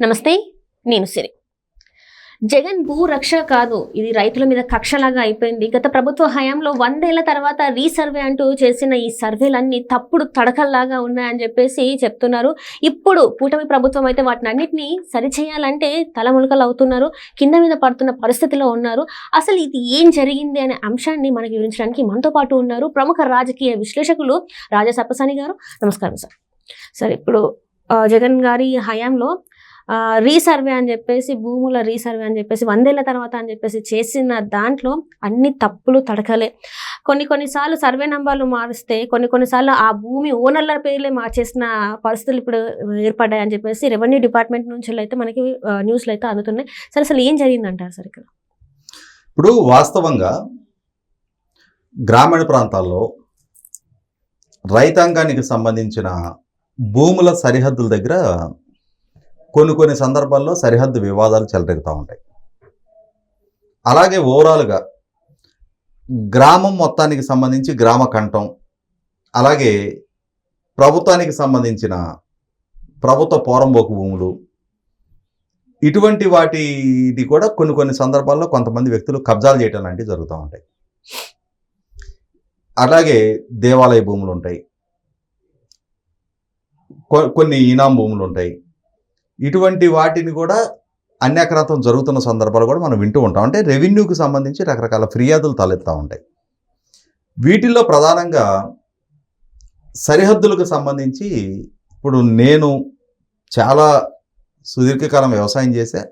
నమస్తే, నేను సిరి. జగన్ భూ రక్ష కాదు, ఇది రైతుల మీద కక్షలాగా అయిపోయింది. గత ప్రభుత్వ హయాంలో 100 ఏళ్ల తర్వాత రీసర్వే అంటూ చేసిన ఈ సర్వేలన్నీ తప్పుడు తడకల్లాగా ఉన్నాయని చెప్పేసి చెప్తున్నారు. ఇప్పుడు కూటమి ప్రభుత్వం అయితే వాటిని అన్నింటినీ సరిచేయాలంటే తలములకలు అవుతున్నారు, కింద మీద పడుతున్న పరిస్థితిలో ఉన్నారు. అసలు ఇది ఏం జరిగింది అనే అంశాన్ని మనకి వివరించడానికి మనతో పాటు ఉన్నారు ప్రముఖ రాజకీయ విశ్లేషకులు రాజా సప్పసాని గారు. నమస్కారం సార్. సార్, ఇప్పుడు జగన్ గారి హయాంలో రీసర్వే అని చెప్పేసి, భూముల రీసర్వే అని చెప్పేసి 100 ఏళ్ల తర్వాత అని చెప్పేసి చేసిన దాంట్లో అన్ని తప్పులు తడకలే. కొన్నిసార్లు సర్వే నంబర్లు మారిస్తే కొన్నిసార్లు ఆ భూమి ఓనర్ల పేర్లే మార్చేసిన పరిస్థితులు ఇప్పుడు ఏర్పడ్డాయని చెప్పేసి రెవెన్యూ డిపార్ట్మెంట్ నుంచి అయితే మనకి న్యూస్లు అయితే అందుతున్నాయి. సరే, అసలు ఏం జరిగిందంటారు సార్ ఇక్కడ? ఇప్పుడు వాస్తవంగా గ్రామీణ ప్రాంతాల్లో రైతాంగానికి సంబంధించిన భూముల సరిహద్దుల దగ్గర కొన్ని సందర్భాల్లో సరిహద్దు వివాదాలు చెలరేగుతూ ఉంటాయి. అలాగే ఓవరాల్గా గ్రామం మొత్తానికి సంబంధించి గ్రామ కంఠం, అలాగే ప్రభుత్వానికి సంబంధించిన ప్రభుత్వ పోరంబోకు భూములు, ఇటువంటి వాటిది కూడా కొన్ని సందర్భాల్లో కొంతమంది వ్యక్తులు కబ్జాలు చేయటం లాంటివి జరుగుతూ ఉంటాయి. అలాగే దేవాలయ భూములు ఉంటాయి, కొన్ని ఇనాం భూములు ఉంటాయి. ఇటువంటి వాటిని కూడా అన్యాక్రాంతం జరుగుతున్న సందర్భాలు కూడా మనం వింటూ ఉంటాం. అంటే రెవెన్యూకి సంబంధించి రకరకాల ఫిర్యాదులు తలెత్తా ఉంటాయి. వీటిల్లో ప్రధానంగా సరిహద్దులకు సంబంధించి ఇప్పుడు నేను చాలా సుదీర్ఘకాలం వ్యవసాయం చేశా,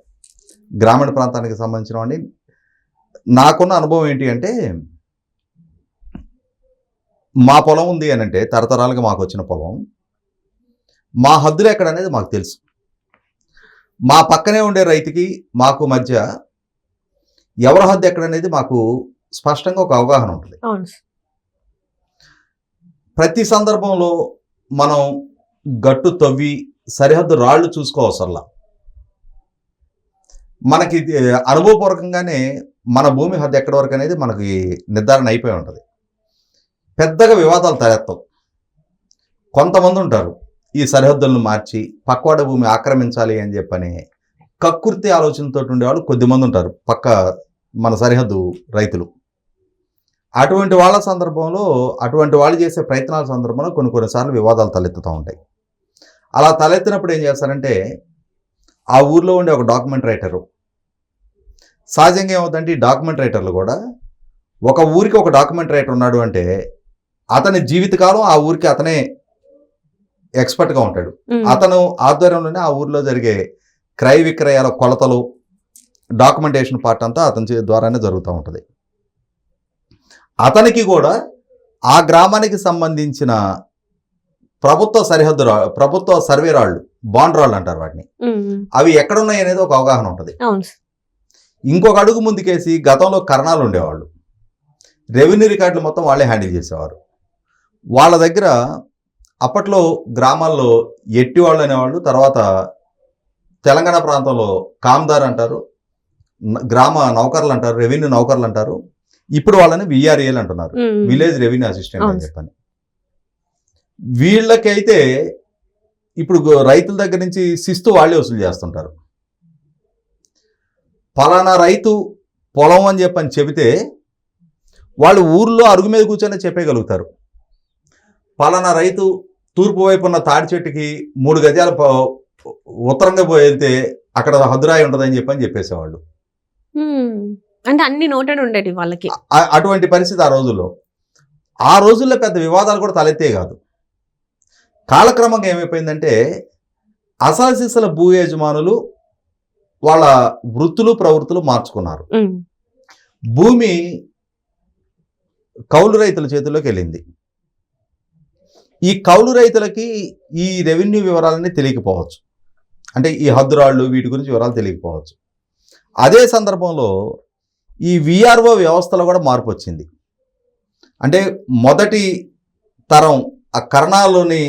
గ్రామీణ ప్రాంతానికి సంబంధించిన వాడిని. నాకున్న అనుభవం ఏంటి అంటే, మా పొలం ఉంది అని అంటే తరతరాలుగా మాకు వచ్చిన పొలం, మా హద్దులు ఎక్కడ అనేది మాకు తెలుసు. మా పక్కనే ఉండే రైతుకి మాకు మధ్య ఎవరి హద్దు ఎక్కడనేది మాకు స్పష్టంగా ఒక అవగాహన ఉంటుంది. ప్రతి సందర్భంలో మనం గట్టు తవ్వి సరిహద్దు రాళ్లు చూసుకోవసరలా. మనకి అనుభవపూర్వకంగానే మన భూమి హద్దు ఎక్కడి వరకు అనేది మనకి నిర్ధారణ అయిపోయి ఉంటుంది. పెద్దగా వివాదాలు తలెత్తాం. కొంతమంది ఉంటారు ఈ సరిహద్దులను మార్చి పక్కవాడ భూమి ఆక్రమించాలి అని చెప్పని కక్కుర్తి ఆలోచనతో ఉండేవాళ్ళు కొద్దిమంది ఉంటారు, పక్క మన సరిహద్దు రైతులు. అటువంటి వాళ్ళ సందర్భంలో, అటువంటి వాళ్ళు చేసే ప్రయత్నాల సందర్భంలో కొన్నిసార్లు వివాదాలు తలెత్తుతూ ఉంటాయి. అలా తలెత్తినప్పుడు ఏం చేస్తారంటే, ఆ ఊర్లో ఉండే ఒక డాక్యుమెంట్ రైటరు, సహజంగా ఏమవుతుందంటే ఈ డాక్యుమెంట్ రైటర్లు కూడా, ఒక ఊరికి ఒక డాక్యుమెంట్ రైటర్ ఉన్నాడు అంటే అతని జీవితకాలం ఆ ఊరికి అతనే ఎక్స్పర్ట్గా ఉంటాడు. అతను ఆధ్వర్యంలోనే ఆ ఊర్లో జరిగే క్రయ విక్రయాల కొలతలు, డాక్యుమెంటేషన్ పార్ట్ అంతా అతని ద్వారానే జరుగుతూ ఉంటుంది. అతనికి కూడా ఆ గ్రామానికి సంబంధించిన ప్రభుత్వ సర్వే రాళ్ళు, బాండ్ రాళ్ళు అంటారు వాటిని, అవి ఎక్కడున్నాయి అనేది ఒక అవగాహన ఉంటుంది. ఇంకొక అడుగు ముందుకేసి గతంలో కరణాలు ఉండేవాళ్ళు, రెవెన్యూ రికార్డులు మొత్తం వాళ్ళే హ్యాండిల్ చేసేవారు. వాళ్ళ దగ్గర అప్పట్లో గ్రామాల్లో ఎట్టి వాళ్ళు అనేవాళ్ళు, తర్వాత తెలంగాణ ప్రాంతంలో కామ్దార్ అంటారు, గ్రామ నౌకర్లు అంటారు, రెవెన్యూ నౌకర్లు అంటారు. ఇప్పుడు వాళ్ళని విఆర్ఏలు అంటున్నారు, విలేజ్ రెవెన్యూ అసిస్టెంట్ అని చెప్పని. వీళ్ళకైతే ఇప్పుడు రైతుల దగ్గర నుంచి శిస్తు వాళ్ళే వసూలు చేస్తుంటారు. పలానా రైతు పొలం అని చెప్పని చెబితే వాళ్ళు ఊర్లో అరుగు మీద కూర్చొని చెప్పగలుగుతారు. పలానా రైతు తూర్పు వైపు ఉన్న తాడి చెట్టుకి 3 గజాల ఉత్తరంగా వెళ్తే అక్కడ హద్దురాయి ఉంటుందని చెప్పేసేవాళ్ళు. అంటే అన్ని నోటెడ్ ఉండేవి వాళ్ళకి. అటువంటి పరిస్థితి ఆ రోజుల్లో పెద్ద వివాదాలు కూడా తలెత్తే కాదు. కాలక్రమంగా ఏమైపోయిందంటే, అసలు భూ యజమానులు వాళ్ళ వృత్తులు ప్రవృత్తులు మార్చుకున్నారు. భూమి కౌలు రైతుల చేతుల్లోకి వెళ్ళింది. ఈ కౌలు రైతులకి ఈ రెవెన్యూ వివరాలన్నీ తెలియకపోవచ్చు, అంటే ఈ హద్దురాళ్ళు వీటి గురించి వివరాలు తెలియకపోవచ్చు. అదే సందర్భంలో ఈ విఆర్ఓ వ్యవస్థలో కూడా మార్పు వచ్చింది. అంటే మొదటి తరం ఆ కరణాల్లోని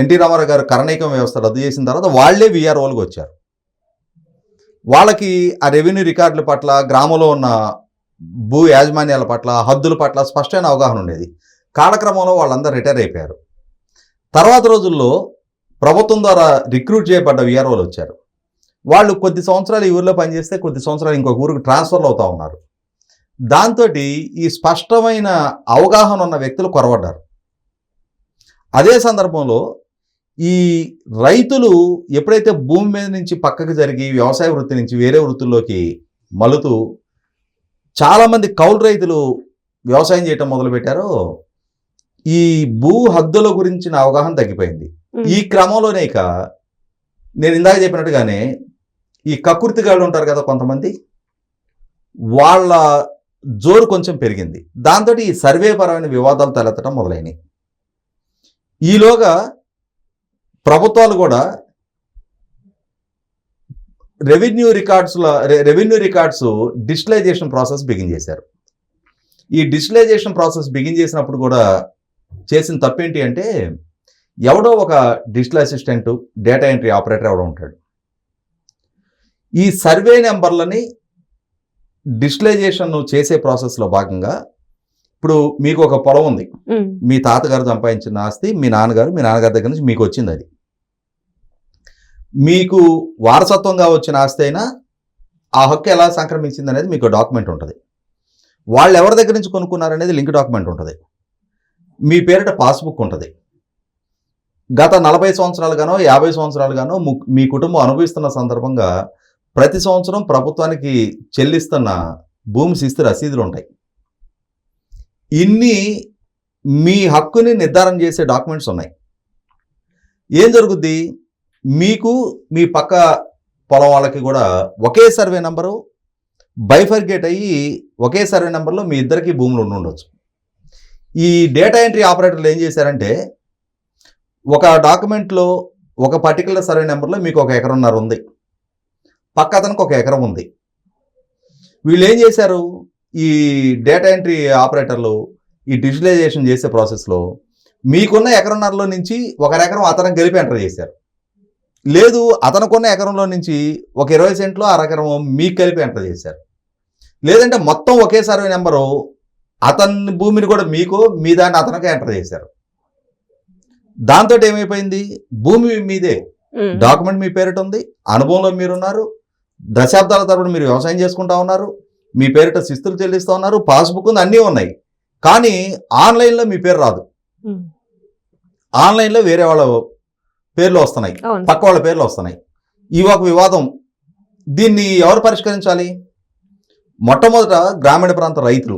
ఎన్టీ రామారావు గారు కరణీకం వ్యవస్థ రద్దు చేసిన తర్వాత వాళ్లే విఆర్ఓలకు వచ్చారు. వాళ్ళకి ఆ రెవెన్యూ రికార్డుల పట్ల, గ్రామంలో ఉన్న భూ యాజమాన్యాల పట్ల, హద్దుల పట్ల స్పష్టమైన అవగాహన ఉండేది. కాలక్రమంలో వాళ్ళందరూ రిటైర్ అయిపోయారు. తర్వాత రోజుల్లో ప్రభుత్వం ద్వారా రిక్రూట్ చేయబడ్డ విఆర్ఓలు వచ్చారు. వాళ్ళు కొద్ది సంవత్సరాలు ఈ ఊర్లో పనిచేస్తే కొద్ది సంవత్సరాలు ఇంకొక ఊరికి ట్రాన్స్ఫర్లు అవుతా ఉన్నారు. దాంతో ఈ స్పష్టమైన అవగాహన ఉన్న వ్యక్తులు కొరవడ్డారు. అదే సందర్భంలో ఈ రైతులు ఎప్పుడైతే భూమి మీద నుంచి పక్కకు జరిగి వ్యవసాయ వృత్తి నుంచి వేరే వృత్తుల్లోకి మలుతూ చాలామంది కౌలు రైతులు వ్యవసాయం చేయటం మొదలుపెట్టారో ఈ భూ హద్దుల గురించిన అవగాహన తగ్గిపోయింది. ఈ క్రమంలోనే ఇక నేను ఇందాక చెప్పినట్టుగానే ఈ కకుర్తిగాళ్ళు ఉంటారు కదా కొంతమంది, వాళ్ళ జోరు కొంచెం పెరిగింది. దాంతో ఈ సర్వే పరమైన వివాదాలు తలెత్తడం మొదలైనవి. ఈలోగా ప్రభుత్వాలు కూడా revenue records digitalization process begin చేశారు. ఈ డిజిటలైజేషన్ ప్రాసెస్ బిగిన్ చేసినప్పుడు కూడా చేసిన తప్పేంటి అంటే, ఎవడో ఒక digital assistant, data entry operator ఎవడో ఉంటాడు. ఈ సర్వే నెంబర్లని డిజిటలైజేషన్ చేసే ప్రాసెస్లో భాగంగా ఇప్పుడు మీకు ఒక పొలం ఉంది, మీ తాతగారు సంపాదించిన ఆస్తి మీ నాన్నగారి దగ్గర నుంచి మీకు వచ్చింది. అది మీకు వారసత్వంగా వచ్చిన ఆస్తి అయినా ఆ హక్కు ఎలా సంక్రమించింది అనేది మీకు డాక్యుమెంట్ ఉంటుంది. వాళ్ళు ఎవరి దగ్గర నుంచి కొనుక్కున్నారనేది లింక్ డాక్యుమెంట్ ఉంటుంది. మీ పేరిట పాస్బుక్ ఉంటుంది. గత 40 సంవత్సరాలుగానో 50 సంవత్సరాలుగానో మీ కుటుంబం అనుభవిస్తున్న సందర్భంగా ప్రతి సంవత్సరం ప్రభుత్వానికి చెల్లిస్తున్న భూమి శిస్తు రసీదులు ఉంటాయి. ఇన్ని మీ హక్కుని నిర్ధారణ చేసే డాక్యుమెంట్స్ ఉన్నాయి. ఏం జరుగుద్ది, మీకు మీ పక్క పొలం వాళ్ళకి కూడా ఒకే సర్వే నెంబరు బైఫర్గేట్ అయ్యి ఒకే సర్వే నెంబర్లో మీ ఇద్దరికి భూములు ఉండొచ్చు. ఈ డేటా ఎంట్రీ ఆపరేటర్లు ఏం చేశారంటే, ఒక డాక్యుమెంట్లో ఒక పర్టికులర్ సర్వే నెంబర్లో మీకు 1 ఎకరన్నర ఉంది, పక్క అతనికి 1 ఎకరం ఉంది. వీళ్ళు ఏం చేశారు, ఈ డేటా ఎంట్రీ ఆపరేటర్లు ఈ డిజిటలైజేషన్ చేసే ప్రాసెస్లో మీకున్న ఎకరన్నరలో నుంచి 1 ఎకరం అతనికి గెలిపి ఎంటర్ చేశారు. లేదు, అతనుకున్న ఎకరంలో నుంచి ఒక 20 సెంట్లో అరెకరం మీకు కలిపి ఎంటర్ చేశారు. లేదంటే మొత్తం ఒకే సర్వే నెంబరు అతని భూమిని కూడా మీకు, మీ దాన్ని అతనికి ఎంటర్ చేశారు. దాంతో ఏమైపోయింది, భూమి మీదే, డాక్యుమెంట్ మీ పేరిట ఉంది, అనుభవంలో మీరున్నారు, దశాబ్దాల తరబడి మీరు వ్యవసాయం చేసుకుంటా ఉన్నారు, మీ పేరిట శిస్తులు చెల్లిస్తూ ఉన్నారు, పాస్బుక్ ఉంది, అన్నీ ఉన్నాయి. కానీ ఆన్లైన్లో మీ పేరు రాదు. ఆన్లైన్లో వేరే వాళ్ళ పేర్లు వస్తున్నాయి, పక్క వాళ్ళ పేర్లు వస్తున్నాయి. ఈ ఒక వివాదం, దీన్ని ఎవరు పరిష్కరించాలి? మొట్టమొదట గ్రామీణ ప్రాంత రైతులు.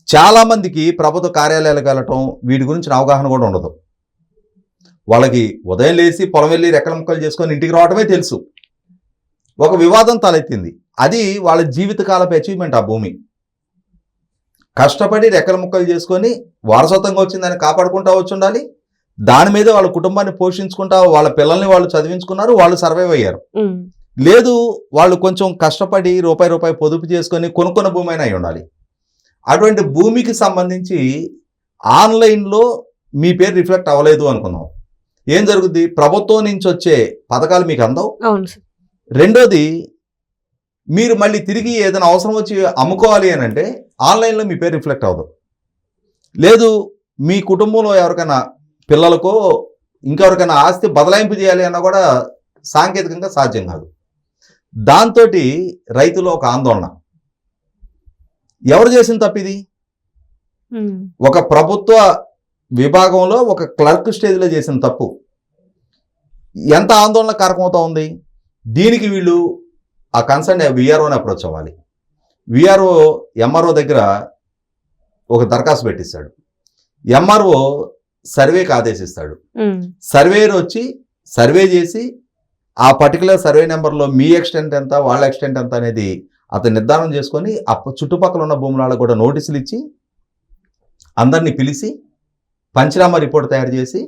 చాలామందికి ప్రభుత్వ కార్యాలయాలకు వెళ్ళటం వీటి గురించిన అవగాహన కూడా ఉండదు. వాళ్ళకి ఉదయం లేచి పొలం వెళ్ళి రెక్కల ముక్కలు చేసుకొని ఇంటికి రావడమే తెలుసు. ఒక వివాదం తలెత్తింది, అది వాళ్ళ జీవితకాలపు అచీవ్మెంట్. ఆ భూమి కష్టపడి రెక్కల ముక్కలు చేసుకొని వారసత్వంగా వచ్చిందని కాపాడుకుంటా వచ్చి ఉండాలి. దాని మీద వాళ్ళ కుటుంబాన్ని పోషించుకుంటా వాళ్ళ పిల్లల్ని వాళ్ళు చదివించుకున్నారు, వాళ్ళు సర్వైవ్ అయ్యారు. లేదు, వాళ్ళు కొంచెం కష్టపడి రూపాయి పొదుపు చేసుకొని కొనుక్కున్న భూమి అయినా అయి ఉండాలి. అటువంటి భూమికి సంబంధించి ఆన్లైన్లో మీ పేరు రిఫ్లెక్ట్ అవ్వలేదు అనుకుందాం, ఏం జరుగుద్ది? ప్రభుత్వం నుంచి వచ్చే పథకాలు మీకు అందవు. రెండోది, మీరు మళ్ళీ తిరిగి ఏదైనా అవసరం వచ్చి అమ్ముకోవాలి అని అంటే ఆన్లైన్లో మీ పేరు రిఫ్లెక్ట్ అవ్వదు. లేదు, మీ కుటుంబంలో ఎవరికైనా పిల్లలకో ఇంకెవరికైనా ఆస్తి బదలాయింపు చేయాలి అన్నా కూడా సాంకేతికంగా సాధ్యం కాదు. దాంతో రైతులు ఒక ఆందోళన. ఎవరు చేసిన తప్పిది? ఒక ప్రభుత్వ విభాగంలో ఒక క్లర్క్ స్టేజ్లో చేసిన తప్పు ఎంత ఆందోళన కారకమవుతా ఉంది. దీనికి వీళ్ళు ఆ కన్సర్న్ విఆర్ఓని అప్రోచ్ అవ్వాలి. విఆర్ఓ ఎంఆర్ఓ దగ్గర ఒక దరఖాస్తు పెట్టిస్తాడు. ఎంఆర్ఓ సర్వేకి ఆదేశిస్తాడు. సర్వేయర్ వచ్చి సర్వే చేసి ఆ పర్టికులర్ సర్వే నెంబర్లో మీ ఎక్స్టెంట్ ఎంత, వాళ్ళ ఎక్స్టెంట్ ఎంత అనేది అతను నిర్ధారణ చేసుకొని చుట్టుపక్కల ఉన్న భూములకు కూడా నోటీసులు ఇచ్చి అందరినీ పిలిచి పంచనామా రిపోర్ట్ తయారు చేసి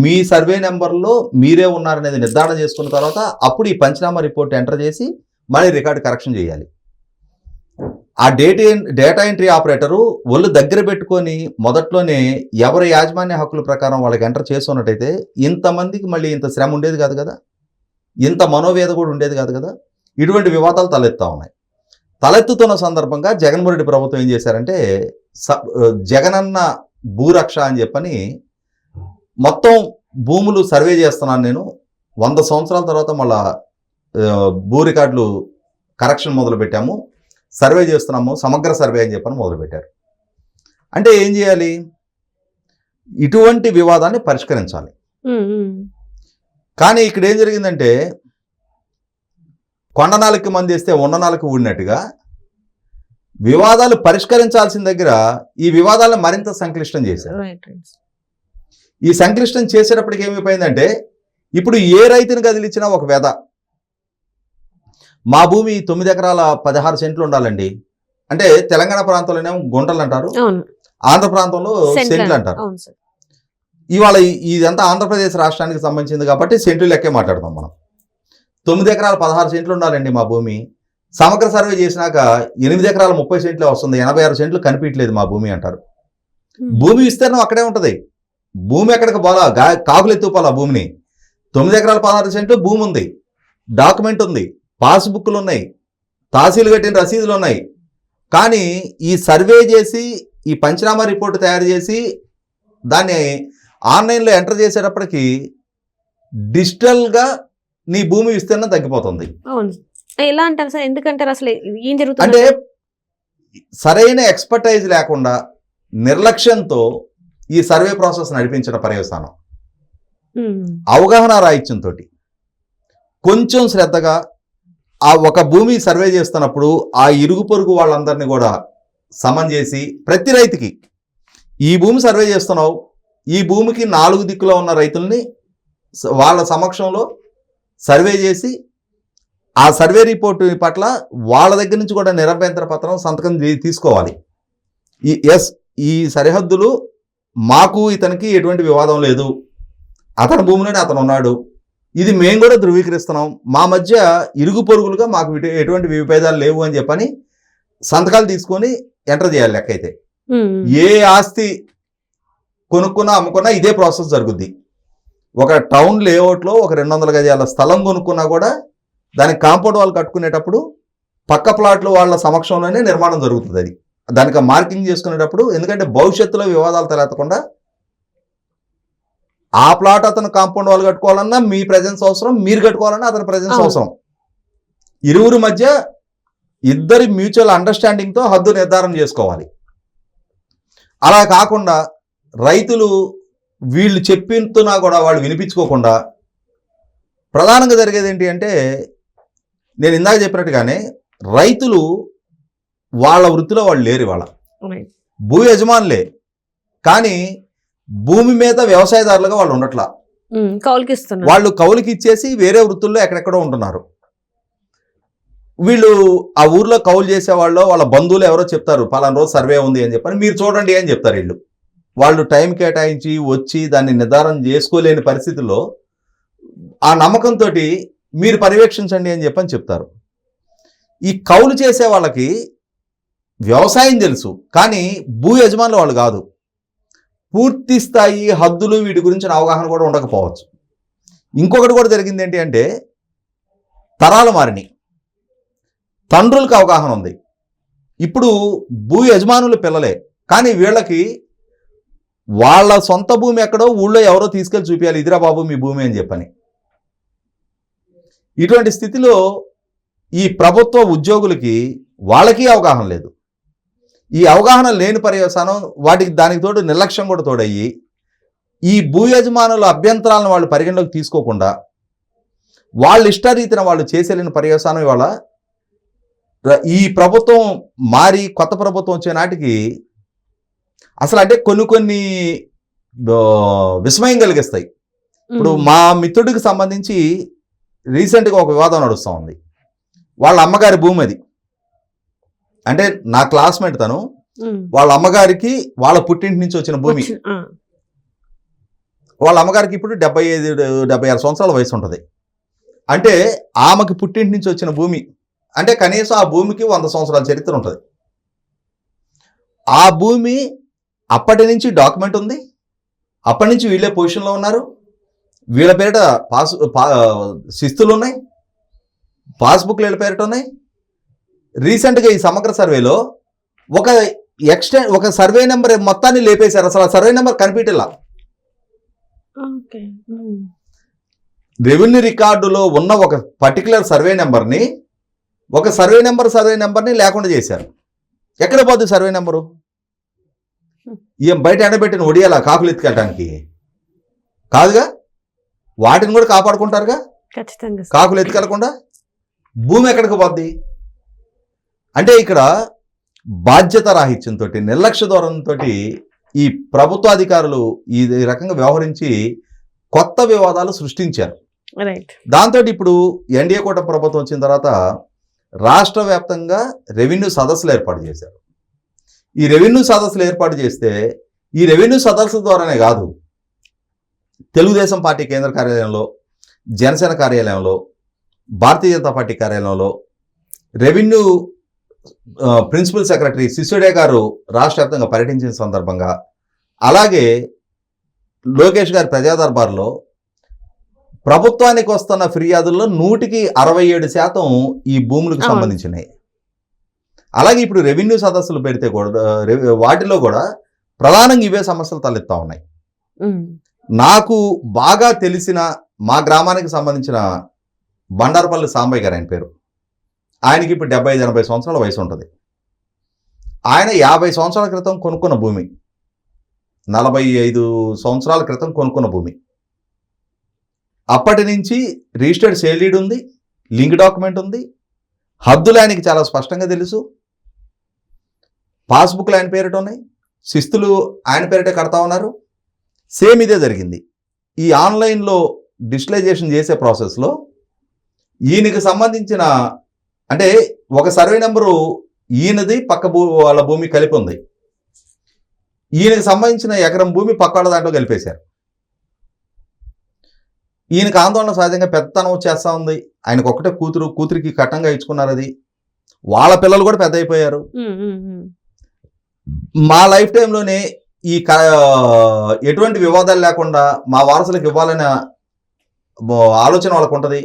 మీ సర్వే నెంబర్లో మీరే ఉన్నారనేది నిర్ధారణ చేసుకున్న తర్వాత అప్పుడు ఈ పంచనామా రిపోర్ట్ ఎంటర్ చేసి మళ్ళీ రికార్డు కరెక్షన్ చేయాలి. ఆ డేటా ఎంట్రీ ఆపరేటరు ఒళ్ళు దగ్గర పెట్టుకొని మొదట్లోనే ఎవరి యాజమాన్య హక్కుల ప్రకారం వాళ్ళకి ఎంటర్ చేస్తున్నట్టయితే ఇంతమందికి మళ్ళీ ఇంత శ్రమ ఉండేది కాదు కదా, ఇంత మనోవేద కూడా ఉండేది కాదు కదా. ఇటువంటి వివాదాలు తలెత్తా ఉన్నాయి. తలెత్తుతున్న సందర్భంగా జగన్మోహన్ రెడ్డి ప్రభుత్వం ఏం చేశారంటే, జగనన్న భూరక్ష అని చెప్పని మొత్తం భూములు సర్వే చేస్తున్నాను నేను, 100 సంవత్సరాల తర్వాత మళ్ళా భూ రికార్డులు కరెక్షన్ మొదలు పెట్టాము, సర్వే చేస్తున్నాము, సమగ్ర సర్వే అని చెప్పని మొదలుపెట్టారు. అంటే ఏం చేయాలి? ఇటువంటి వివాదాన్ని పరిష్కరించాలి. కానీ ఇక్కడ ఏం జరిగిందంటే కొండనాలకి మందేస్తే ఉన్ననాలకి ఊడినట్టుగా వివాదాలు పరిష్కరించాల్సిన దగ్గర ఈ వివాదాలను మరింత సంక్లిష్టం చేశారు. ఈ సంక్లిష్టం చేసేటప్పటికి ఏమైపోయిందంటే ఇప్పుడు ఏ రైతుని కదిలిచ్చినా ఒక వెధ, మా భూమి 9 ఎకరాల 16 సెంట్లు ఉండాలండి అంటే తెలంగాణ ప్రాంతంలోనేమో గుంటలు అంటారు, ఆంధ్ర ప్రాంతంలో సెంట్లు అంటారు. ఇవాళ ఇదంతా ఆంధ్రప్రదేశ్ రాష్ట్రానికి సంబంధించింది కాబట్టి సెంట్లు లెక్కే మాట్లాడతాం మనం. 9 ఎకరాల 16 సెంట్లు ఉండాలండి మా భూమి, సమగ్ర సర్వే చేసినాక 8 ఎకరాల 30 సెంట్లే వస్తుంది, 86 సెంట్లు కనిపించలేదు మా భూమి అంటారు. భూమి విస్తీర్ణం అక్కడే ఉంటుంది, భూమి ఎక్కడికి పోలా, కాకులు ఎత్తుకోవాలా భూమిని. 9 ఎకరాల 16 సెంట్లు భూమి ఉంది, డాక్యుమెంట్ ఉంది, పాస్బుక్లు ఉన్నాయి, తహసీలు కట్టిన రసీదులు ఉన్నాయి. కానీ ఈ సర్వే చేసి ఈ పంచనామా రిపోర్టు తయారు చేసి దాన్ని ఆన్లైన్లో ఎంటర్ చేసేటప్పటికి డిజిటల్గా నీ భూమి విస్తీర్ణం తగ్గిపోతుంది. ఎలా అంటారు సార్? ఎందుకంటారు? అసలు ఏం జరుగుతుంది అంటే సరైన ఎక్స్పర్టైజ్ లేకుండా నిర్లక్ష్యంతో ఈ సర్వే ప్రాసెస్ నడిపించిన పర్యవసానం. అవగాహన రాహిత్యంతో కొంచెం శ్రద్ధగా ఆ ఒక భూమి సర్వే చేస్తున్నప్పుడు ఆ ఇరుగు పొరుగు వాళ్ళందరినీ కూడా సమన్ చేసి ప్రతి రైతుకి ఈ భూమి సర్వే చేస్తున్నావు, ఈ భూమికి 4 దిక్కులో ఉన్న రైతుల్ని వాళ్ళ సమక్షంలో సర్వే చేసి ఆ సర్వే రిపోర్టు పట్ల వాళ్ళ దగ్గర నుంచి కూడా నిరభ్యంతర పత్రం సంతకం తీసుకోవాలి. ఈ సరిహద్దులు మాకు ఇతనికి ఎటువంటి వివాదం లేదు, అతని భూమిలోనే అతను ఉన్నాడు, ఇది మేము కూడా ధృవీకరిస్తున్నాం, మా మధ్య ఇరుగు పొరుగులుగా మాకు ఎటువంటి విభేదాలు లేవు అని చెప్పని సంతకాలు తీసుకొని ఎంటర్ చేయాలి. లెక్క అయితే ఏ ఆస్తి కొనుక్కున్నా అమ్ముకున్నా ఇదే ప్రాసెస్ జరుగుద్ది. ఒక టౌన్ లేఅవుట్లో ఒక 200 గజాల స్థలం కొనుక్కున్నా కూడా దానికి కాంపౌండ్ వాళ్ళు కట్టుకునేటప్పుడు పక్క ప్లాట్లు వాళ్ళ సమక్షంలోనే నిర్మాణం జరుగుతుంది. అది దానికి మార్కింగ్ చేసుకునేటప్పుడు, ఎందుకంటే భవిష్యత్తులో వివాదాలు తలెత్తకుండా ఆ ప్లాట్ అతను కాంపౌండ్ వాళ్ళు కట్టుకోవాలన్నా మీ ప్రెజెన్స్ అవసరం, మీరు కట్టుకోవాలన్నా అతని ప్రెజెన్స్ అవసరం. ఇరువురి మధ్య ఇద్దరి మ్యూచువల్ అండర్స్టాండింగ్తో హద్దు నిర్ధారణ చేసుకోవాలి. అలా కాకుండా రైతులు వీళ్ళు చెప్తున్నా కూడా వాళ్ళు వినిపించుకోకుండా ప్రధానంగా జరిగేది ఏంటి అంటే, నేను ఇందాక చెప్పినట్టుగానే రైతులు వాళ్ళ వృత్తిలో వాళ్ళు లేరు, వాళ్ళ భూ యజమానులే, కానీ భూమి మీద వ్యవసాయదారులుగా వాళ్ళు ఉండట్లా, వాళ్ళు కౌలుకి ఇచ్చేసి వేరే వృత్తుల్లో ఎక్కడెక్కడో ఉంటున్నారు. వీళ్ళు ఆ ఊర్లో కౌలు చేసేవాళ్ళు వాళ్ళ బంధువులు ఎవరో చెప్తారు పలానా రోజు సర్వే ఉంది అని చెప్పని, మీరు చూడండి అని చెప్తారు. వాళ్ళు టైం కేటాయించి వచ్చి దాన్ని నిర్ధారణ చేసుకోలేని పరిస్థితుల్లో ఆ నమ్మకంతో మీరు పర్యవేక్షించండి అని చెప్పని చెప్తారు. ఈ కౌలు చేసే వాళ్ళకి వ్యవసాయం తెలుసు, కానీ భూ యజమానులు వాళ్ళు కాదు. పూర్తి స్థాయి హద్దులు వీటి గురించిన అవగాహన కూడా ఉండకపోవచ్చు. ఇంకొకటి కూడా జరిగింది ఏంటి అంటే, తరాలు మారినాయి, తండ్రులకు అవగాహన ఉంది. ఇప్పుడు భూ యజమానులు పిల్లలే, కానీ వీళ్ళకి వాళ్ళ సొంత భూమి ఎక్కడో ఊళ్ళో ఎవరో తీసుకెళ్ళి చూపించాలి, ఇదిరా బాబు మీ భూమి అని చెప్పని. ఇటువంటి స్థితిలో ఈ ప్రభుత్వ ఉద్యోగులకి వాళ్ళకి అవగాహన లేదు. ఈ అవగాహన లేని పర్యవసానం దానికి తోడు నిర్లక్ష్యం కూడా తోడయ్యి ఈ భూ యజమానుల అభ్యంతరాలను వాళ్ళు పరిగణలోకి తీసుకోకుండా వాళ్ళ ఇష్టారీతిన వాళ్ళు చేసేలేని పర్యవసానం ఇవాళ ఈ ప్రభుత్వం మారి కొత్త ప్రభుత్వం వచ్చే నాటికి అసలు అంటే కొన్ని విస్మయం కలిగిస్తాయి. ఇప్పుడు మా మిత్రుడికి సంబంధించి రీసెంట్గా ఒక వివాదం నడుస్తూ ఉంది. వాళ్ళ అమ్మగారి భూమి అది, అంటే నా క్లాస్మేట్ తను, వాళ్ళ అమ్మగారికి వాళ్ళ పుట్టింటి నుంచి వచ్చిన భూమి. వాళ్ళ అమ్మగారికి ఇప్పుడు 75-76 సంవత్సరాల వయసు ఉంటుంది. అంటే ఆమెకి పుట్టింటి నుంచి వచ్చిన భూమి అంటే కనీసం ఆ భూమికి 100 సంవత్సరాల చరిత్ర ఉంటుంది. ఆ భూమి అప్పటి నుంచి డాక్యుమెంట్ ఉంది, అప్పటి నుంచి వీళ్ళే పొజిషన్లో ఉన్నారు, వీళ్ళ పేరిట శిస్తులు ఉన్నాయి, పాస్బుక్లు వీళ్ళ పేరిట ఉన్నాయి. రీసెంట్గా ఈ సమగ్ర సర్వేలో ఒక సర్వే నెంబర్ మొత్తాన్ని లేపేశారు. అసలు ఆ సర్వే నెంబర్ కనిపించలా. రెవెన్యూ రికార్డులో ఉన్న ఒక పర్టికులర్ సర్వే నెంబర్ని లేకుండా చేశారు. ఎక్కడ పోతుంది సర్వే నెంబరు? ఏం బయట ఎండబెట్టిన ఒడియాలా కాకులు ఎత్తుకెళ్ళడానికి కాదుగా, వాటిని కూడా కాపాడుకుంటారుగా ఖచ్చితంగా. కాకులు ఎత్తుకెళ్లకుండా. భూమి ఎక్కడికి పోద్ది? అంటే ఇక్కడ బాధ్యత రాహిత్యంతో, నిర్లక్ష్య ధోరణితో ఈ ప్రభుత్వ అధికారులు ఈ రకంగా వ్యవహరించి కొత్త వివాదాలు సృష్టించారు. దాంతో ఇప్పుడు ఎన్డీఏ కూటమి ప్రభుత్వం వచ్చిన తర్వాత రాష్ట్ర వ్యాప్తంగా రెవెన్యూ సదస్సులు ఏర్పాటు చేశారు. ఈ రెవెన్యూ సదస్సులు ఏర్పాటు చేస్తే ఈ రెవెన్యూ సదస్సుల ద్వారానే కాదు, తెలుగుదేశం పార్టీ కేంద్ర కార్యాలయంలో, జనసేన కార్యాలయంలో, భారతీయ జనతా పార్టీ కార్యాలయంలో రెవెన్యూ ప్రిన్సిపల్ సెక్రటరీ సిసోడియా గారు రాష్ట్ర వ్యాప్తంగా పర్యటించిన సందర్భంగా, అలాగే లోకేష్ గారి ప్రజా దర్బార్లో ప్రభుత్వానికి వస్తున్న ఫిర్యాదుల్లో 67% ఈ భూములకు సంబంధించినవి. అలాగే ఇప్పుడు రెవెన్యూ సదస్సులు పెడితే కూడా వాటిలో కూడా ప్రధానంగా ఇవే సమస్యలు తలెత్తా ఉన్నాయి. నాకు బాగా తెలిసిన మా గ్రామానికి సంబంధించిన బండారపల్లి సాంబయ్య గారు ఆయన పేరు. ఆయనకి ఇప్పుడు 75-80 సంవత్సరాల వయసు ఉంటుంది. ఆయన 50 సంవత్సరాల క్రితం కొనుక్కున్న భూమి, 45 సంవత్సరాల క్రితం కొనుక్కున్న భూమి. అప్పటి నుంచి రిజిస్టర్డ్ సేల్ డీడ్ ఉంది, లింక్ డాక్యుమెంట్ ఉంది, హద్దులు ఆయనకి చాలా స్పష్టంగా తెలుసు, పాస్బుక్లు ఆయన పేరిట ఉన్నాయి, శిస్తులు ఆయన పేరిట కడతా ఉన్నారు. సేమ్ ఇదే జరిగింది. ఈ ఆన్లైన్లో డిజిటలైజేషన్ చేసే ప్రాసెస్లో ఈయనకి సంబంధించిన, అంటే ఒక సర్వే నెంబరు ఈయనది పక్క వాళ్ళ భూమి కలిపి ఉంది, ఈయనకి సంబంధించిన ఎకరం భూమి పక్క వాళ్ళ దాంట్లో కలిపేశారు. ఈయనకు ఆందోళన సహజంగా పెద్దతనం వచ్చేస్తూ ఉంది. ఆయనకు ఒకటే కూతురికి కట్టంగా ఇచ్చుకున్నారు, అది వాళ్ళ పిల్లలు కూడా పెద్ద అయిపోయారు. మా లైఫ్ టైంలోనే ఈ ఎటువంటి వివాదాలు లేకుండా మా వారసులకు ఇవ్వాలనే ఆలోచన వాళ్ళకు ఉంటుంది.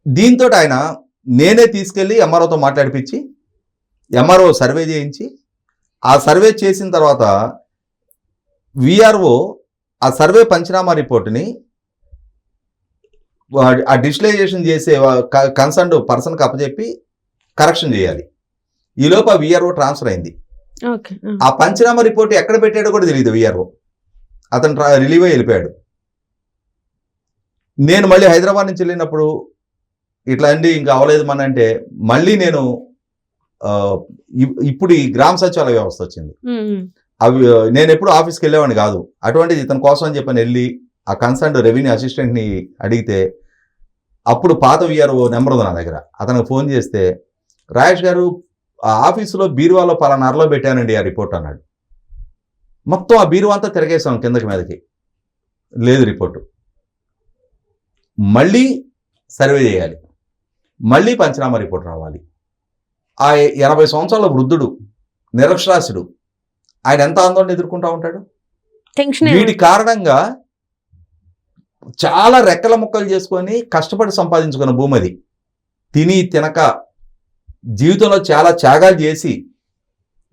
దీంతో ఆయన నేనే తీసుకెళ్ళి ఎంఆర్ఓతో మాట్లాడిపించి ఎంఆర్ఓ సర్వే చేయించి, ఆ సర్వే చేసిన తర్వాత విఆర్ఓ ఆ సర్వే పంచనామా రిపోర్ట్ని ఆ డిజిటలైజేషన్ చేసే కన్సర్న్డ్ పర్సన్కి అప్పచెప్పి కరెక్షన్ చేయాలి. ఈలోపు ఆ విఆర్ఓ ట్రాన్స్ఫర్ అయింది. ఆ పంచనామా రిపోర్ట్ ఎక్కడ పెట్టాడో కూడా తెలియదు విఆర్ఓ. అతను రిలీవ్ అయ్యి వెళ్ళిపోయాడు. నేను మళ్ళీ హైదరాబాద్ నుంచి వెళ్ళినప్పుడు ఇట్లా అండి ఇంకా అవ్వలేదు మన అంటే, మళ్ళీ నేను ఇప్పుడు ఈ గ్రామ సచివాలయ వ్యవస్థ వచ్చింది. అవి నేను ఎప్పుడు ఆఫీస్కి వెళ్ళేవాడిని కాదు. అటువంటిది ఇతని కోసం అని చెప్పని వెళ్ళి ఆ కన్సర్న్డ్ రెవెన్యూ అసిస్టెంట్ని అడిగితే, అప్పుడు పాత విఆర్ఓ నెంబర్ ఉంది నా దగ్గర. అతనికి ఫోన్ చేస్తే, రాజేష్ గారు ఆ ఆఫీసులో బీరువాలో పలానా అరలో పెట్టానండి ఆ రిపోర్ట్ అన్నాడు. మొత్తం ఆ బీరువా అంతా తిరగేసాం కిందకి మీదకి, లేదు రిపోర్టు. మళ్ళీ సర్వే చేయాలి, మళ్ళీ పంచనామా రిపోర్ట్ రావాలి. ఆ 80 సంవత్సరాల వృద్ధుడు, నిరక్షరాస్యుడు, ఆయన ఎంత ఆందోళన ఎదుర్కొంటా ఉంటాడు. వీటి కారణంగా చాలా రెక్కల ముక్కలు చేసుకొని కష్టపడి సంపాదించుకున్న భూమి అది. తిని తినక జీవితంలో చాలా త్యాగాలు చేసి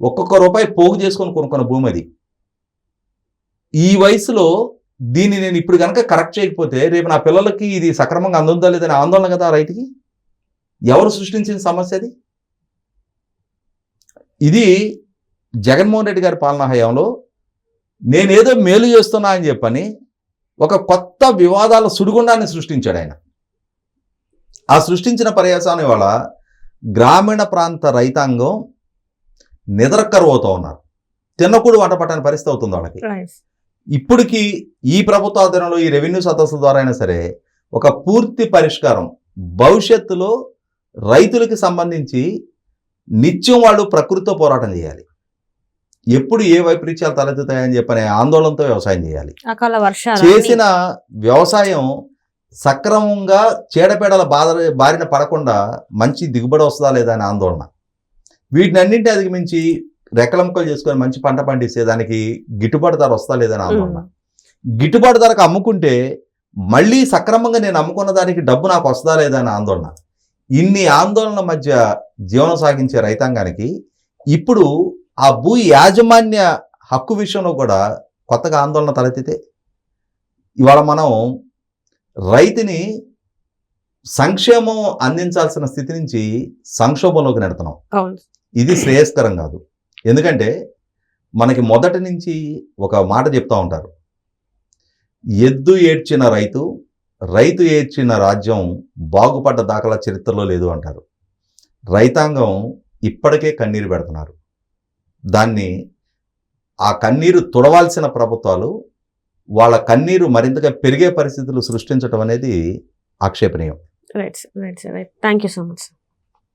ఒక్కొక్క రూపాయి పోగు చేసుకొని కొనుక్కున్న భూమి అది. ఈ వయసులో దీన్ని నేను ఇప్పుడు కనుక కరెక్ట్ చేయకపోతే రేపు నా పిల్లలకి ఇది సక్రమంగా అందుందా లేదని ఆందోళన కదా రైతుకి. ఎవరు సృష్టించిన సమస్య అది? ఇది జగన్మోహన్ రెడ్డి గారి పాలనా హయాంలో నేనేదో మేలు చేస్తున్నా అని చెప్పని ఒక కొత్త వివాదాల సుడిగుండాన్ని సృష్టించాడు ఆయన. ఆ సృష్టించిన పర్యాసాన్ని వల్ల గ్రామీణ ప్రాంత రైతాంగం నిద్రకరువుతూ ఉన్నారు. తిన్నకూడు వంట పట్టని పరిస్థితి అవుతుంది వాళ్ళకి. ఇప్పటికీ ఈ ప్రభుత్వ ఆధ్వర్యంలో ఈ రెవెన్యూ సదస్సుల ద్వారా అయినా సరే ఒక పూర్తి పరిష్కారం, భవిష్యత్తులో రైతులకి సంబంధించి నిత్యం వాళ్ళు ప్రకృతితో పోరాటం చేయాలి. ఎప్పుడు ఏ వైపరీత్యాలు తలెత్తుతాయని చెప్పనే ఆందోళనతో వ్యవసాయం చేయాలి. చేసిన వ్యవసాయం సక్రమంగా చీడపీడల బారిన పడకుండా మంచి దిగుబడి వస్తుందా లేదా అని ఆందోళన. వీటినన్నింటినీ అధిగమించి రెక్కల ముక్కలు చేసుకొని మంచి పంట పండిస్తే దానికి గిట్టుబాటు ధర వస్తా లేదని ఆందోళన. గిట్టుబాటు ధరకు అమ్ముకుంటే మళ్ళీ సక్రమంగా నేను అమ్ముకున్న దానికి డబ్బు నాకు వస్తుందా లేదా అని ఆందోళన. ఇన్ని ఆందోళనల మధ్య జీవనం సాగించే రైతాంగానికి ఇప్పుడు ఆ భూ యాజమాన్య హక్కు విషయంలో కూడా కొత్తగా ఆందోళన తలెత్తితే, ఇవాళ మనం రైతుని సంక్షేమం అందించాల్సిన స్థితి నుంచి సంక్షోభంలోకి నెడుతున్నాం. అవును. ఇది శ్రేయస్కరం కాదు. ఎందుకంటే మనకి మొదటి నుంచి ఒక మాట చెప్తా ఉంటారు, ఎద్దు ఏడ్చిన రైతు, రైతు ఏడ్చిన రాజ్యం బాగుపడ్డ దాఖలా చరిత్రలో లేదు అంటారు. రైతాంగం ఇప్పటికే కన్నీరు పెడుతున్నారు. దాన్ని ఆ కన్నీరు తుడవాల్సిన ప్రభుత్వాలు వాళ్ళ కన్నీరు మరింతగా పెరిగే పరిస్థితులు సృష్టించడం అనేది ఆక్షేపణీయం. Right right right. Thank you so much.